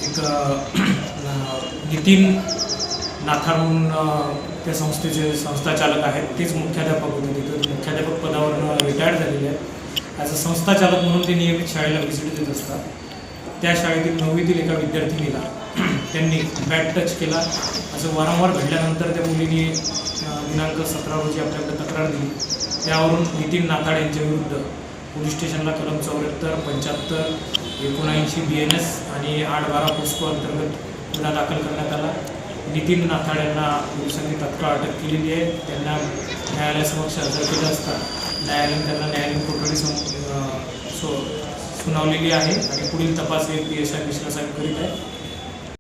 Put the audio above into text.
एक नितीन नाथाळ म्हणून त्या संस्थेचे संस्थाचालक आहेत, तेच मुख्याध्यापक होते. तिथं मुख्याध्यापक पदावरून रिटायर्ड झालेले आहेत. ॲज अ संस्थाचालक म्हणून ते नियमित शाळेला व्हिजिट देत असतात. त्या शाळेतील 9वीतील एका विद्यार्थिनीला त्यांनी बॅड टच केला असं वारंवार घडल्यानंतर त्या मुलीने दिनांक 17 रोजी आपल्याकडे तक्रार दिली. त्यावरून नितीन नाथाळ यांच्याविरुद्ध पोलीस स्टेशनला कलम 74, 75, 79 BNS आणि 8-12 पोस्को अंतर्गत गुन्हा दाखल करण्यात आला. नितीन नाथाळ यांना पोलिसांनी तात्काळ अटक केलेली आहे. त्यांना न्यायालयासमक्ष हजर केलं असता न्यायालयाने त्यांना न्यायालयीन कोठडी सुनावलेली आहे आणि पुढील तपास PSI मिश्रा साहेब करीत आहे.